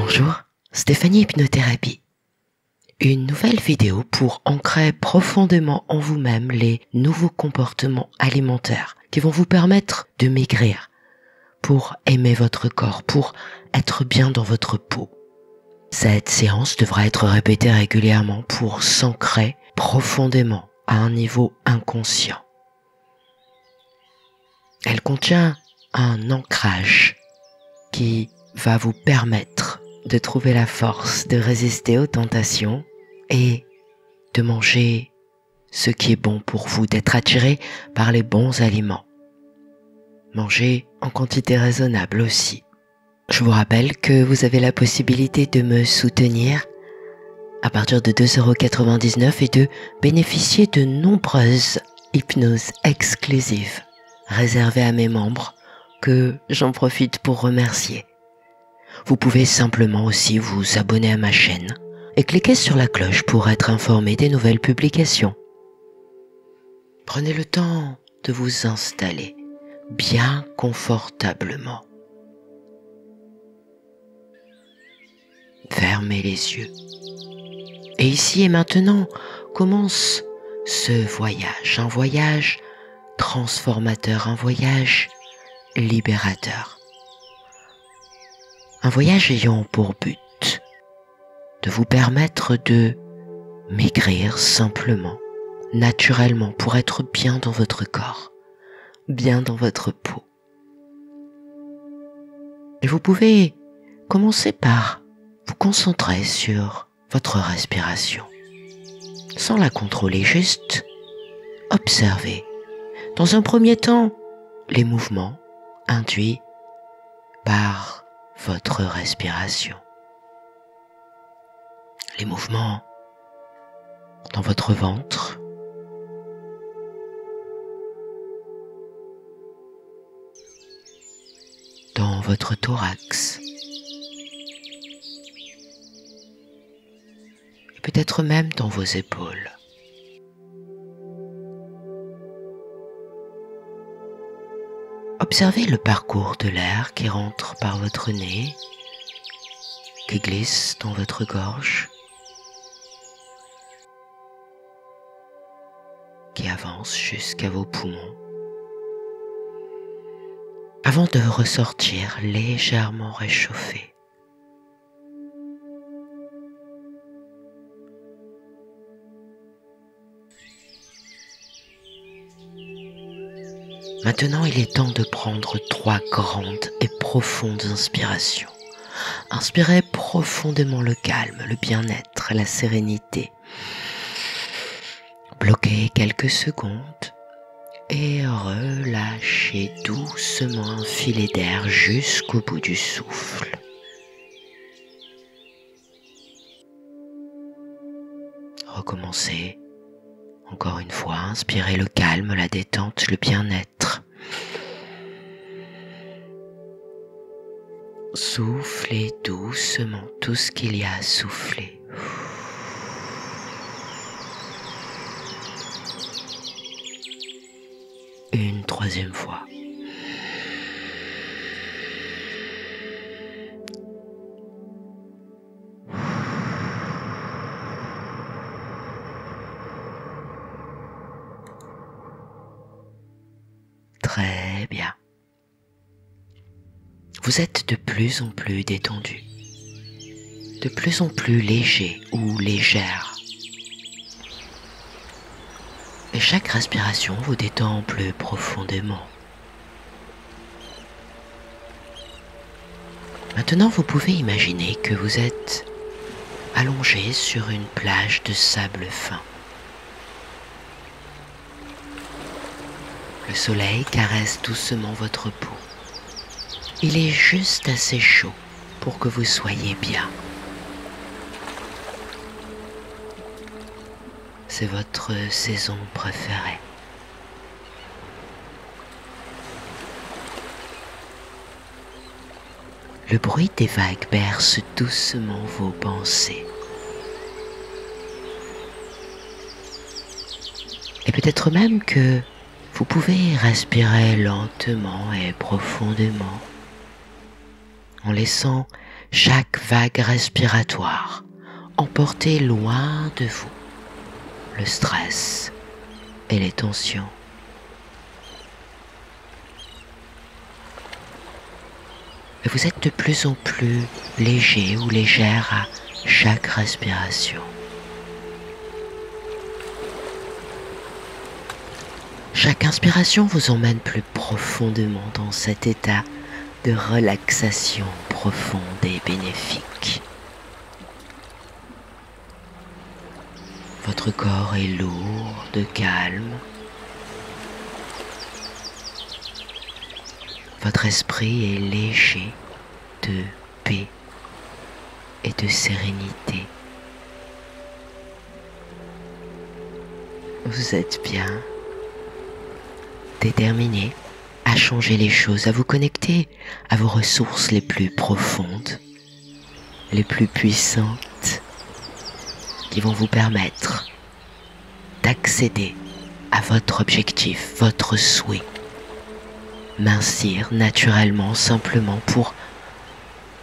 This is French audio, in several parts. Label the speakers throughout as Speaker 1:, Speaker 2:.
Speaker 1: Bonjour, Stéphanie Hypnothérapie. Une nouvelle vidéo pour ancrer profondément en vous-même les nouveaux comportements alimentaires qui vont vous permettre de maigrir, pour aimer votre corps, pour être bien dans votre peau. Cette séance devra être répétée régulièrement pour s'ancrer profondément à un niveau inconscient. Elle contient un ancrage qui va vous permettre de trouver la force de résister aux tentations et de manger ce qui est bon pour vous, d'être attiré par les bons aliments. Manger en quantité raisonnable aussi. Je vous rappelle que vous avez la possibilité de me soutenir à partir de 2,99 € et de bénéficier de nombreuses hypnoses exclusives réservées à mes membres que j'en profite pour remercier. Vous pouvez simplement aussi vous abonner à ma chaîne et cliquer sur la cloche pour être informé des nouvelles publications. Prenez le temps de vous installer bien confortablement. Fermez les yeux. Et ici et maintenant commence ce voyage, un voyage transformateur, un voyage libérateur. Un voyage ayant pour but de vous permettre de maigrir simplement, naturellement, pour être bien dans votre corps, bien dans votre peau. Et vous pouvez commencer par vous concentrer sur votre respiration, sans la contrôler, juste observer. Dans un premier temps, les mouvements induits par votre respiration. Les mouvements dans votre ventre, dans votre thorax, et peut-être même dans vos épaules. Observez le parcours de l'air qui rentre par votre nez, qui glisse dans votre gorge, qui avance jusqu'à vos poumons, avant de ressortir légèrement réchauffé. Maintenant, il est temps de prendre 3 grandes et profondes inspirations. Inspirez profondément le calme, le bien-être, la sérénité. Bloquez quelques secondes et relâchez doucement un filet d'air jusqu'au bout du souffle. Recommencez. Encore une fois, inspirez le calme, la détente, le bien-être. Soufflez doucement tout ce qu'il y a à souffler. Une 3e fois. Très bien. Vous êtes de plus en plus détendu, de plus en plus léger ou légère. Et chaque respiration vous détend plus profondément. Maintenant, vous pouvez imaginer que vous êtes allongé sur une plage de sable fin. Le soleil caresse doucement votre peau. Il est juste assez chaud pour que vous soyez bien. C'est votre saison préférée. Le bruit des vagues berce doucement vos pensées. Et peut-être même que vous pouvez respirer lentement et profondément en laissant chaque vague respiratoire. Emportez loin de vous le stress et les tensions. Et vous êtes de plus en plus léger ou légère à chaque respiration. Chaque inspiration vous emmène plus profondément dans cet état de relaxation profonde et bénéfique. Votre corps est lourd de calme. Votre esprit est léger de paix et de sérénité. Vous êtes bien déterminé à changer les choses, à vous connecter à vos ressources les plus profondes, les plus puissantes, qui vont vous permettre d'accéder à votre objectif, votre souhait. Mincir naturellement, simplement pour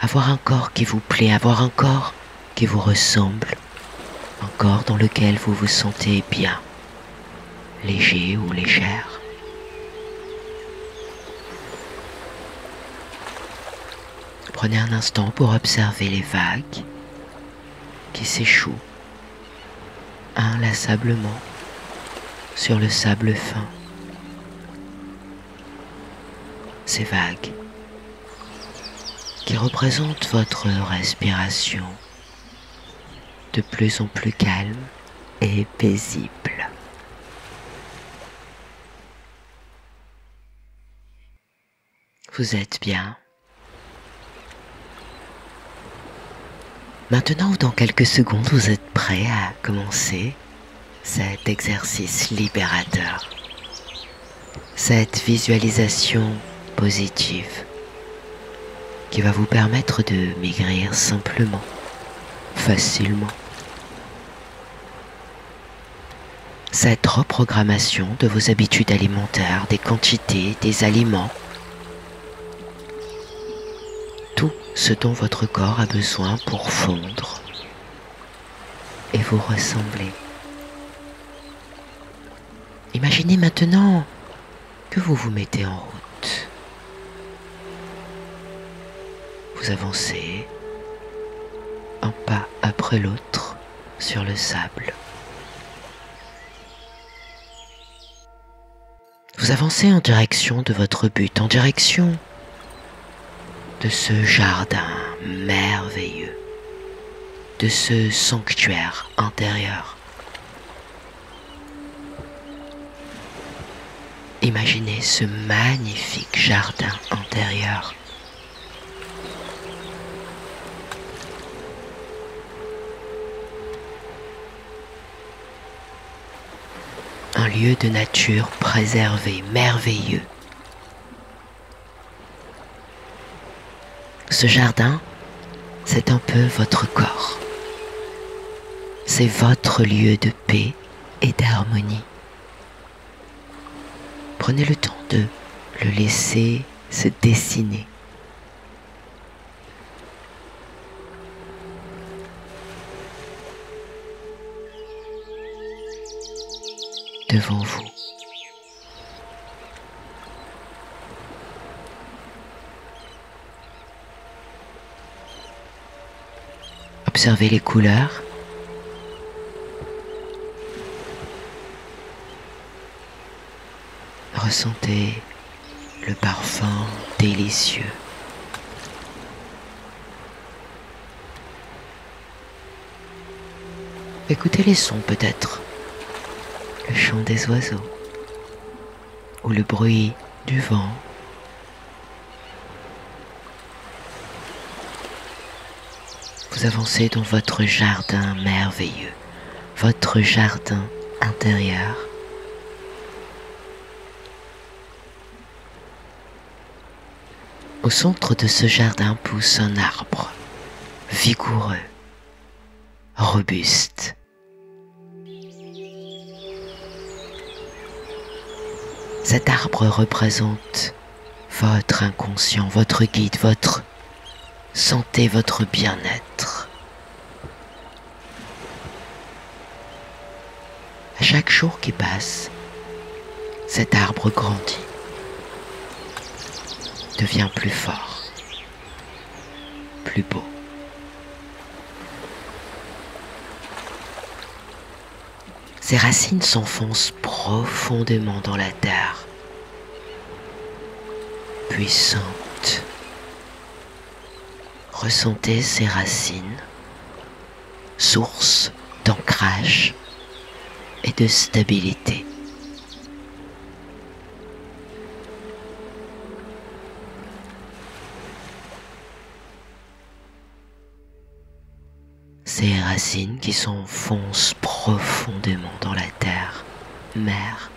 Speaker 1: avoir un corps qui vous plaît, avoir un corps qui vous ressemble, un corps dans lequel vous vous sentez bien, léger ou légère. Prenez un instant pour observer les vagues qui s'échouent inlassablement sur le sable fin. Ces vagues qui représentent votre respiration de plus en plus calme et paisible. Vous êtes bien. Maintenant ou dans quelques secondes, vous êtes prêt à commencer cet exercice libérateur, cette visualisation positive qui va vous permettre de maigrir simplement, facilement. Cette reprogrammation de vos habitudes alimentaires, des quantités, des aliments, tout ce dont votre corps a besoin pour fondre et vous ressembler. Imaginez maintenant que vous vous mettez en route. Vous avancez un pas après l'autre sur le sable. Vous avancez en direction de votre but, en direction de ce jardin merveilleux, de ce sanctuaire intérieur. Imaginez ce magnifique jardin intérieur. Un lieu de nature préservé, merveilleux. Ce jardin, c'est un peu votre corps. C'est votre lieu de paix et d'harmonie. Prenez le temps de le laisser se dessiner. Devant vous. Observez les couleurs. Ressentez le parfum délicieux. Écoutez les sons peut-être. Le chant des oiseaux ou le bruit du vent. Vous avancez dans votre jardin merveilleux, votre jardin intérieur. Au centre de ce jardin pousse un arbre vigoureux, robuste. Cet arbre représente votre inconscient, votre guide, votre Sentez votre bien-être. À chaque jour qui passe, cet arbre grandit, devient plus fort, plus beau. Ses racines s'enfoncent profondément dans la terre, puissantes. Ressentez ces racines, source d'ancrage et de stabilité. Ces racines qui s'enfoncent profondément dans la terre, mère,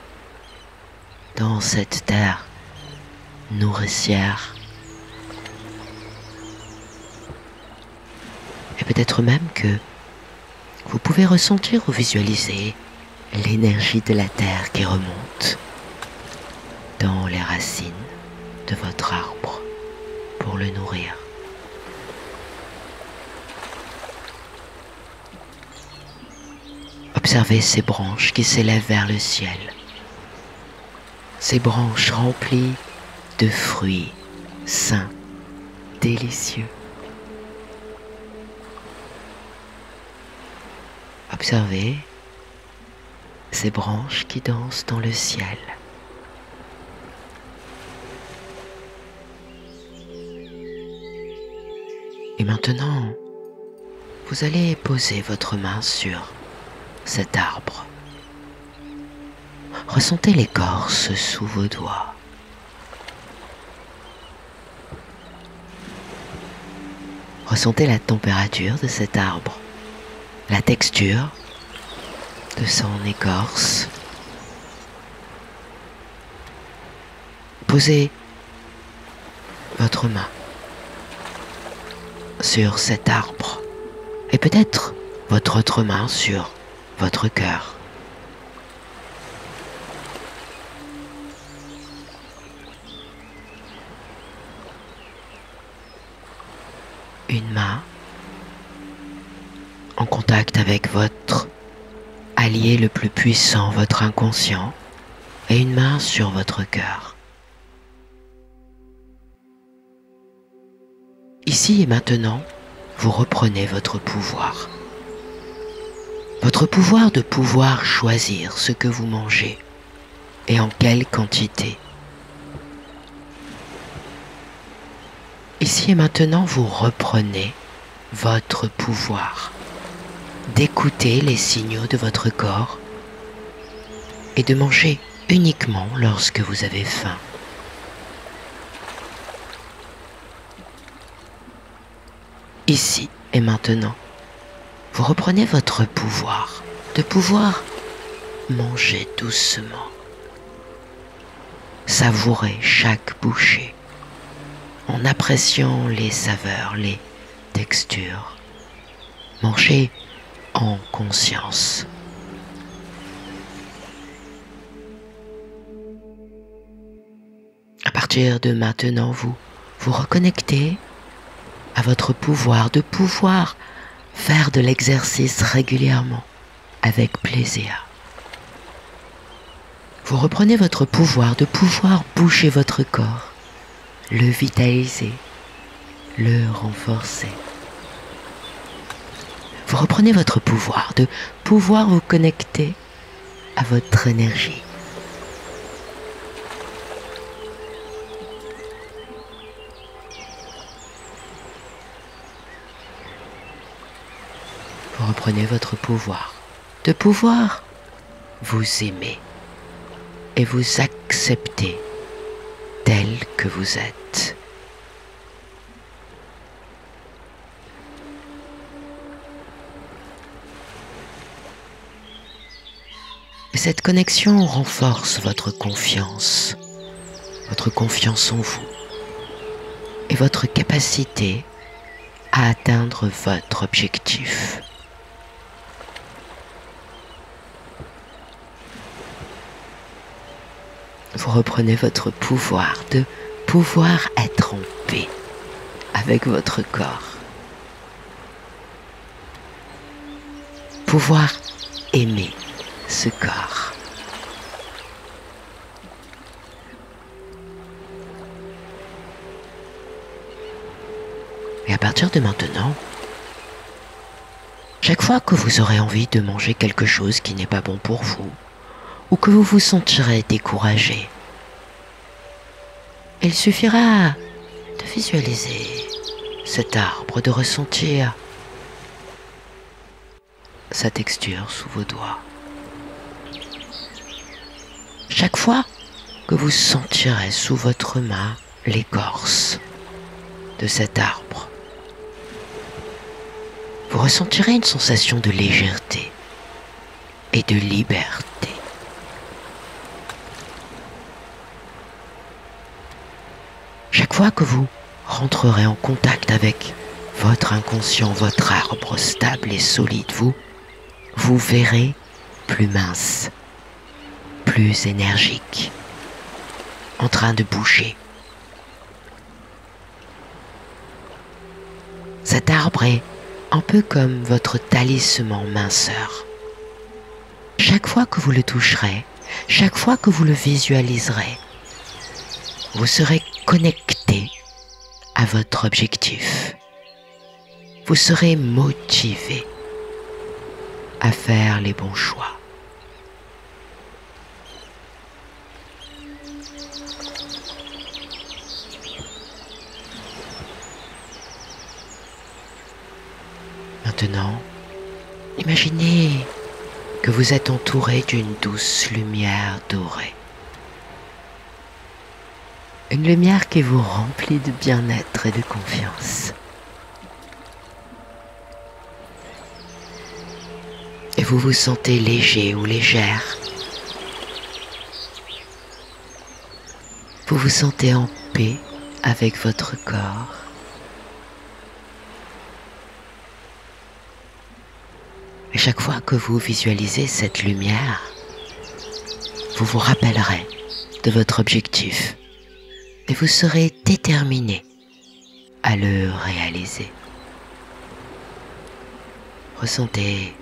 Speaker 1: dans cette terre nourricière. Et peut-être même que vous pouvez ressentir ou visualiser l'énergie de la terre qui remonte dans les racines de votre arbre pour le nourrir. Observez ces branches qui s'élèvent vers le ciel, ces branches remplies de fruits sains, délicieux. Observez ces branches qui dansent dans le ciel. Et maintenant, vous allez poser votre main sur cet arbre. Ressentez l'écorce sous vos doigts. Ressentez la température de cet arbre, la texture de son écorce. Posez votre main sur cet arbre et peut-être votre autre main sur votre cœur. Une main en contact avec votre allié le plus puissant, votre inconscient, et une main sur votre cœur. Ici et maintenant, vous reprenez votre pouvoir. Votre pouvoir de pouvoir choisir ce que vous mangez et en quelle quantité. Ici et maintenant, vous reprenez votre pouvoir d'écouter les signaux de votre corps et de manger uniquement lorsque vous avez faim. Ici et maintenant, vous reprenez votre pouvoir de pouvoir manger doucement, savourer chaque bouchée en appréciant les saveurs, les textures, manger en conscience. À partir de maintenant, vous reconnectez à votre pouvoir de pouvoir faire de l'exercice régulièrement avec plaisir. Vous reprenez votre pouvoir de pouvoir bouger votre corps, le vitaliser, le renforcer. Vous reprenez votre pouvoir de pouvoir vous connecter à votre énergie. Vous reprenez votre pouvoir de pouvoir vous aimer et vous accepter tel que vous êtes. Et cette connexion renforce votre confiance en vous et votre capacité à atteindre votre objectif. Vous reprenez votre pouvoir de pouvoir être en paix avec votre corps. Pouvoir aimer ce corps. Et à partir de maintenant, chaque fois que vous aurez envie de manger quelque chose qui n'est pas bon pour vous, ou que vous vous sentirez découragé, il suffira de visualiser cet arbre, de ressentir sa texture sous vos doigts. Chaque fois que vous sentirez sous votre main l'écorce de cet arbre, vous ressentirez une sensation de légèreté et de liberté. Chaque fois que vous rentrerez en contact avec votre inconscient, votre arbre stable et solide, vous verrez plus mince, plus énergique, en train de bouger. Cet arbre est un peu comme votre talisman minceur. Chaque fois que vous le toucherez, chaque fois que vous le visualiserez, vous serez connecté à votre objectif. Vous serez motivé à faire les bons choix. Maintenant, imaginez que vous êtes entouré d'une douce lumière dorée. Une lumière qui vous remplit de bien-être et de confiance. Et vous vous sentez léger ou légère. Vous vous sentez en paix avec votre corps. Et chaque fois que vous visualisez cette lumière, vous vous rappellerez de votre objectif et vous serez déterminé à le réaliser. Ressentez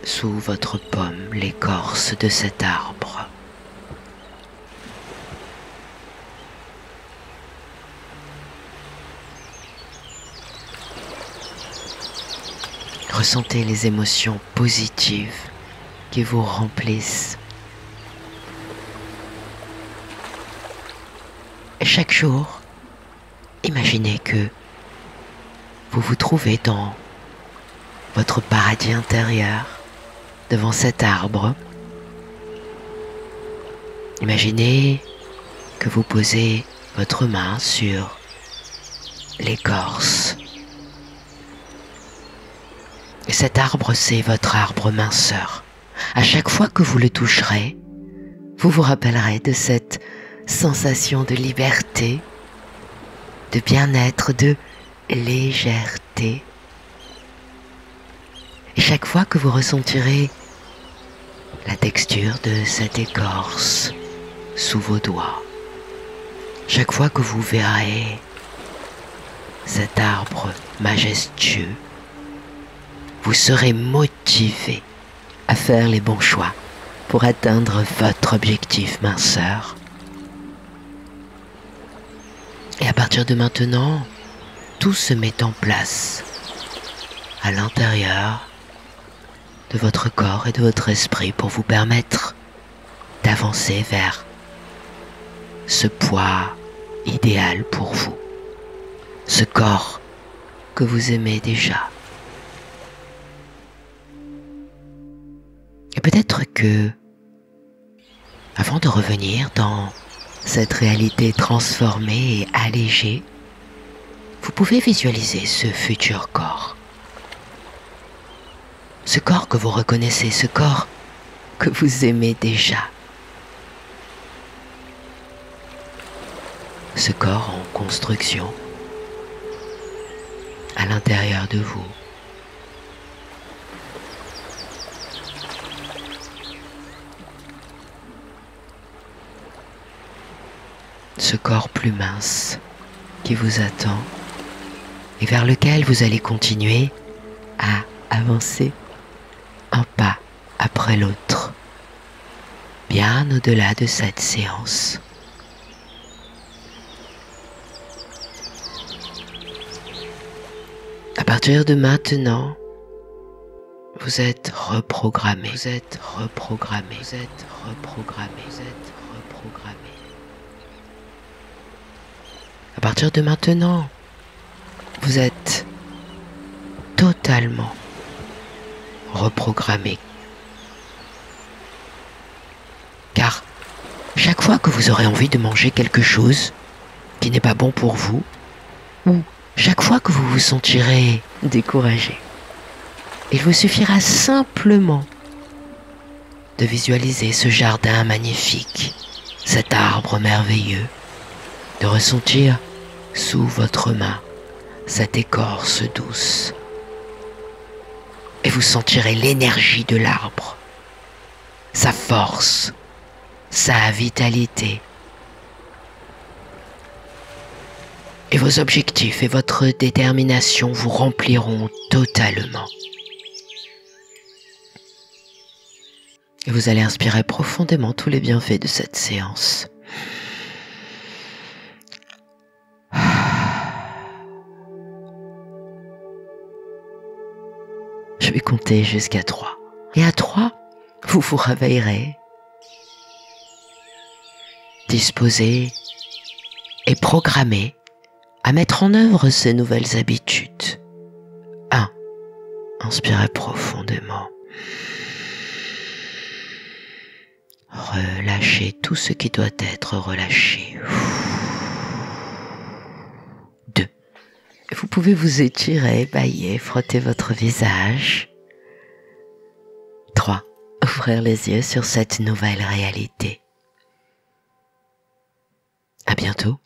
Speaker 1: sous votre paume l'écorce de cet arbre. Ressentez les émotions positives qui vous remplissent. Et chaque jour, imaginez que vous vous trouvez dans votre paradis intérieur, devant cet arbre. Imaginez que vous posez votre main sur l'écorce. Et cet arbre, c'est votre arbre minceur. À chaque fois que vous le toucherez, vous vous rappellerez de cette sensation de liberté, de bien-être, de légèreté. Et chaque fois que vous ressentirez la texture de cette écorce sous vos doigts, chaque fois que vous verrez cet arbre majestueux, vous serez motivé à faire les bons choix pour atteindre votre objectif minceur. Et à partir de maintenant, tout se met en place à l'intérieur de votre corps et de votre esprit pour vous permettre d'avancer vers ce poids idéal pour vous, ce corps que vous aimez déjà. Et peut-être que, avant de revenir dans cette réalité transformée et allégée, vous pouvez visualiser ce futur corps. Ce corps que vous reconnaissez, ce corps que vous aimez déjà. Ce corps en construction à l'intérieur de vous. Ce corps plus mince, qui vous attend et vers lequel vous allez continuer à avancer un pas après l'autre, bien au-delà de cette séance. À partir de maintenant, vous êtes reprogrammé, vous êtes reprogrammé, vous êtes reprogrammé, vous êtes reprogrammé. À partir de maintenant, vous êtes totalement reprogrammé. Car chaque fois que vous aurez envie de manger quelque chose qui n'est pas bon pour vous, ou chaque fois que vous vous sentirez découragé, il vous suffira simplement de visualiser ce jardin magnifique, cet arbre merveilleux, de ressentir sous votre main cette écorce douce. Et vous sentirez l'énergie de l'arbre, sa force, sa vitalité. Et vos objectifs et votre détermination vous rempliront totalement. Et vous allez inspirer profondément tous les bienfaits de cette séance. Je vais compter jusqu'à 3. Et à 3, vous vous réveillerez, disposé et programmé à mettre en œuvre ces nouvelles habitudes. 1. Inspirez profondément. Relâchez tout ce qui doit être relâché. 2. Vous pouvez vous étirer, bâiller, frotter votre visage. 3. Ouvrir les yeux sur cette nouvelle réalité. À bientôt.